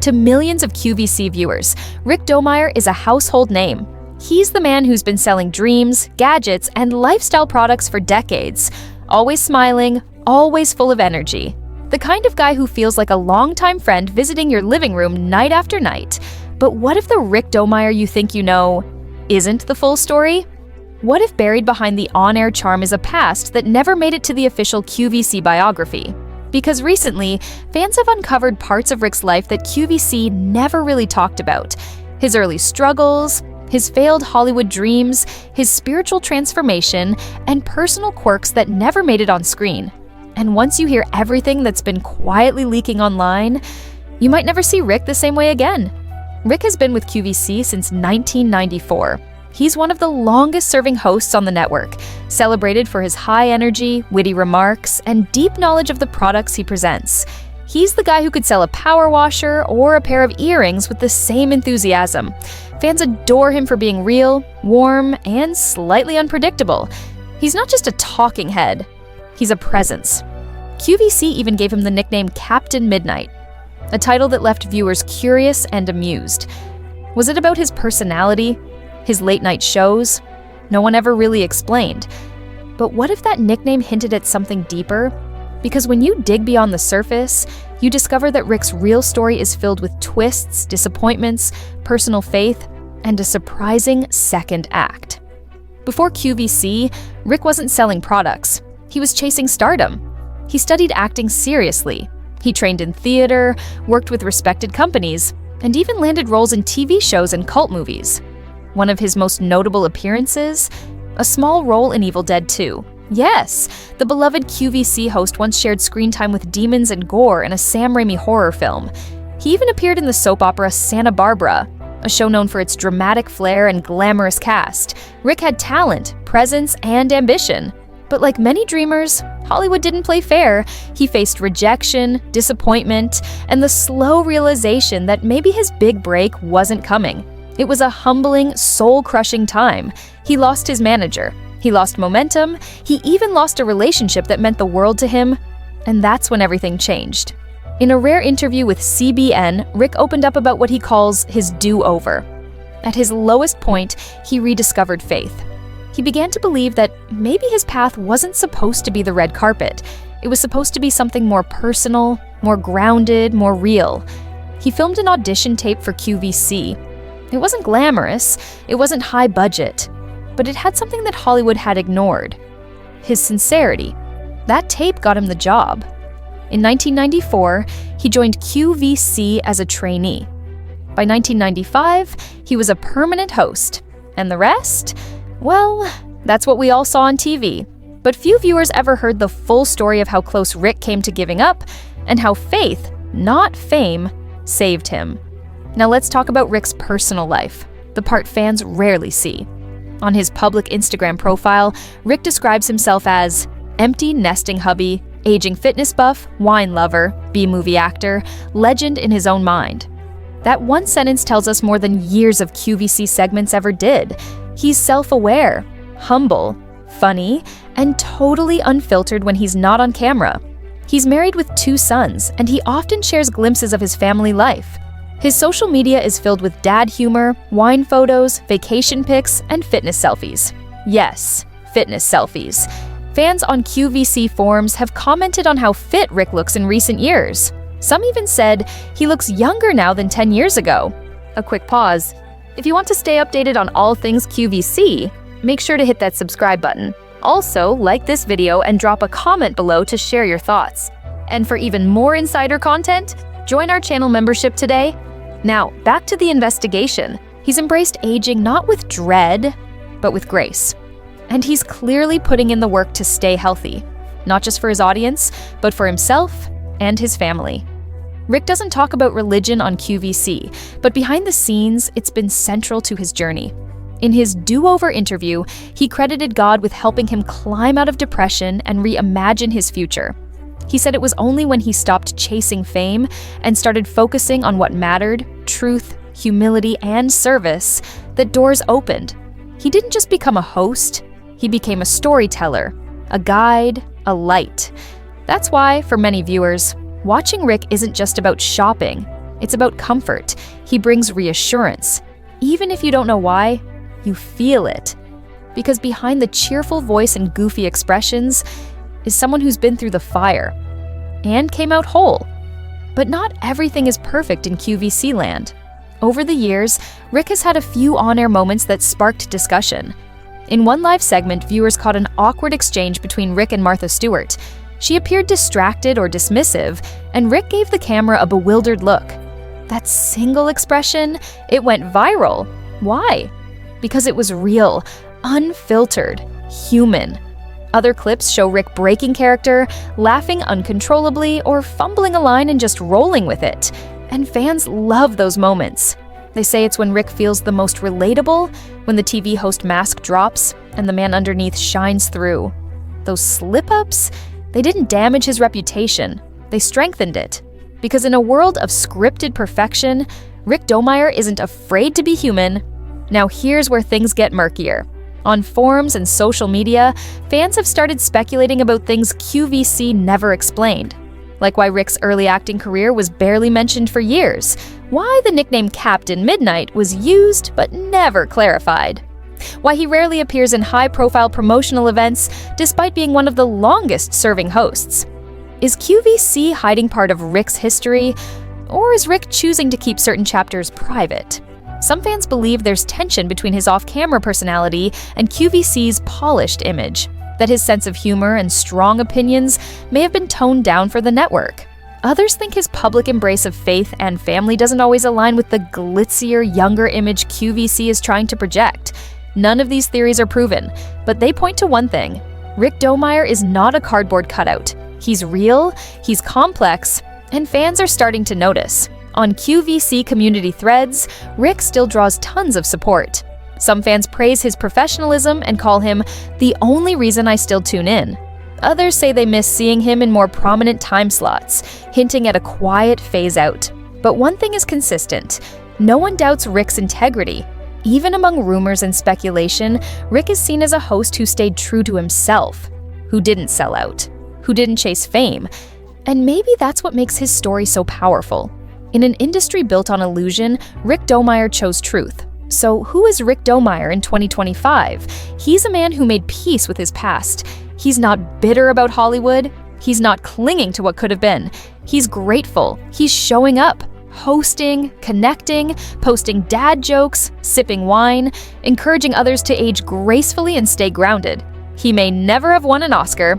To millions of QVC viewers, Rick Domeier is a household name. He's the man who's been selling dreams, gadgets, and lifestyle products for decades. Always smiling, always full of energy. The kind of guy who feels like a longtime friend visiting your living room night after night. But what if the Rick Domeier you think you know isn't the full story? What if buried behind the on-air charm is a past that never made it to the official QVC biography? Because recently, fans have uncovered parts of Rick's life that QVC never really talked about. His early struggles, his failed Hollywood dreams, his spiritual transformation, and personal quirks that never made it on screen. And once you hear everything that's been quietly leaking online, you might never see Rick the same way again. Rick has been with QVC since 1994. He's one of the longest-serving hosts on the network, celebrated for his high energy, witty remarks, and deep knowledge of the products he presents. He's the guy who could sell a power washer or a pair of earrings with the same enthusiasm. Fans adore him for being real, warm, and slightly unpredictable. He's not just a talking head, he's a presence. QVC even gave him the nickname Captain Midnight, a title that left viewers curious and amused. Was it about his personality? His late-night shows? No one ever really explained. But what if that nickname hinted at something deeper? Because when you dig beyond the surface, you discover that Rick's real story is filled with twists, disappointments, personal faith, and a surprising second act. Before QVC, Rick wasn't selling products. He was chasing stardom. He studied acting seriously. He trained in theater, worked with respected companies, and even landed roles in TV shows and cult movies. One of his most notable appearances? A small role in Evil Dead 2. Yes, the beloved QVC host once shared screen time with demons and gore in a Sam Raimi horror film. He even appeared in the soap opera Santa Barbara, a show known for its dramatic flair and glamorous cast. Rick had talent, presence, and ambition. But like many dreamers, Hollywood didn't play fair. He faced rejection, disappointment, and the slow realization that maybe his big break wasn't coming. It was a humbling, soul-crushing time. He lost his manager. He lost momentum. He even lost a relationship that meant the world to him. And that's when everything changed. In a rare interview with CBN, Rick opened up about what he calls his do-over. At his lowest point, he rediscovered faith. He began to believe that maybe his path wasn't supposed to be the red carpet. It was supposed to be something more personal, more grounded, more real. He filmed an audition tape for QVC. It wasn't glamorous, it wasn't high budget, but it had something that Hollywood had ignored. His sincerity. That tape got him the job. In 1994, he joined QVC as a trainee. By 1995, he was a permanent host. And the rest? Well, that's what we all saw on TV. But few viewers ever heard the full story of how close Rick came to giving up, and how faith, not fame, saved him. Now let's talk about Rick's personal life, the part fans rarely see. On his public Instagram profile, Rick describes himself as empty nesting hubby, aging fitness buff, wine lover, B-movie actor, legend in his own mind. That one sentence tells us more than years of QVC segments ever did. He's self-aware, humble, funny, and totally unfiltered when he's not on camera. He's married with 2 sons, and he often shares glimpses of his family life. His social media is filled with dad humor, wine photos, vacation pics, and fitness selfies. Yes, fitness selfies. Fans on QVC forums have commented on how fit Rick looks in recent years. Some even said he looks younger now than 10 years ago. A quick pause. If you want to stay updated on all things QVC, make sure to hit that subscribe button. Also, like this video and drop a comment below to share your thoughts. And for even more insider content, join our channel membership today. Now, back to the investigation. He's embraced aging not with dread, but with grace. And he's clearly putting in the work to stay healthy, not just for his audience, but for himself and his family. Rick doesn't talk about religion on QVC, but behind the scenes, it's been central to his journey. In his do-over interview, he credited God with helping him climb out of depression and reimagine his future. He said it was only when he stopped chasing fame and started focusing on what mattered, truth, humility, and service, that doors opened. He didn't just become a host, he became a storyteller, a guide, a light. That's why, for many viewers, watching Rick isn't just about shopping, It's about comfort. He brings reassurance. Even if you don't know why, you feel it. Because behind the cheerful voice and goofy expressions is someone who's been through the fire and came out whole. But not everything is perfect in QVC land. Over the years, Rick has had a few on-air moments that sparked discussion. In one live segment, viewers caught an awkward exchange between Rick and Martha Stewart. She appeared distracted or dismissive, and Rick gave the camera a bewildered look. That single expression, it went viral. Why? Because it was real, unfiltered, human. Other clips show Rick breaking character, laughing uncontrollably, or fumbling a line and just rolling with it. And fans love those moments. They say it's when Rick feels the most relatable, when the TV host mask drops and the man underneath shines through. Those slip-ups, they didn't damage his reputation, they strengthened it. Because in a world of scripted perfection, Rick Domeier isn't afraid to be human. Now here's where things get murkier. On forums and social media, fans have started speculating about things QVC never explained. Like why Rick's early acting career was barely mentioned for years, why the nickname Captain Midnight was used but never clarified, why he rarely appears in high-profile promotional events despite being one of the longest-serving hosts. Is QVC hiding part of Rick's history, or is Rick choosing to keep certain chapters private? Some fans believe there's tension between his off-camera personality and QVC's polished image, that his sense of humor and strong opinions may have been toned down for the network. Others think his public embrace of faith and family doesn't always align with the glitzier, younger image QVC is trying to project. None of these theories are proven, but they point to one thing. Rick Domeier is not a cardboard cutout. He's real, he's complex, and fans are starting to notice. On QVC community threads, Rick still draws tons of support. Some fans praise his professionalism and call him the only reason I still tune in. Others say they miss seeing him in more prominent time slots, hinting at a quiet phase out. But one thing is consistent. No one doubts Rick's integrity. Even among rumors and speculation, Rick is seen as a host who stayed true to himself, who didn't sell out, who didn't chase fame. And maybe that's what makes his story so powerful. In an industry built on illusion, Rick Domeier chose truth. So who is Rick Domeier in 2025? He's a man who made peace with his past. He's not bitter about Hollywood. He's not clinging to what could have been. He's grateful. He's showing up, hosting, connecting, posting dad jokes, sipping wine, encouraging others to age gracefully and stay grounded. He may never have won an Oscar,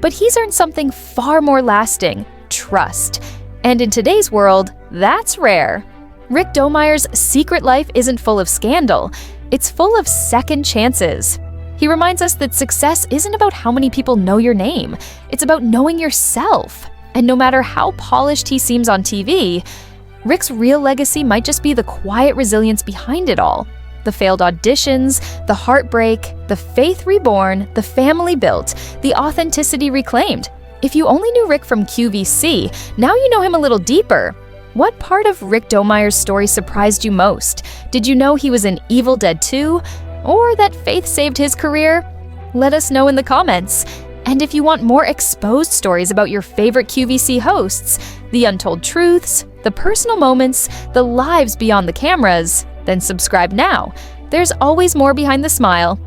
but he's earned something far more lasting: trust. And in today's world, that's rare. Rick Domeier's secret life isn't full of scandal, it's full of second chances. He reminds us that success isn't about how many people know your name, it's about knowing yourself. And no matter how polished he seems on TV, Rick's real legacy might just be the quiet resilience behind it all. The failed auditions, the heartbreak, the faith reborn, the family built, the authenticity reclaimed. If you only knew Rick from QVC, now you know him a little deeper. What part of Rick Domeier's story surprised you most? Did you know he was in Evil Dead 2? Or that faith saved his career? Let us know in the comments. And if you want more exposed stories about your favorite QVC hosts, the untold truths, the personal moments, the lives beyond the cameras, then subscribe now. There's always more behind the smile.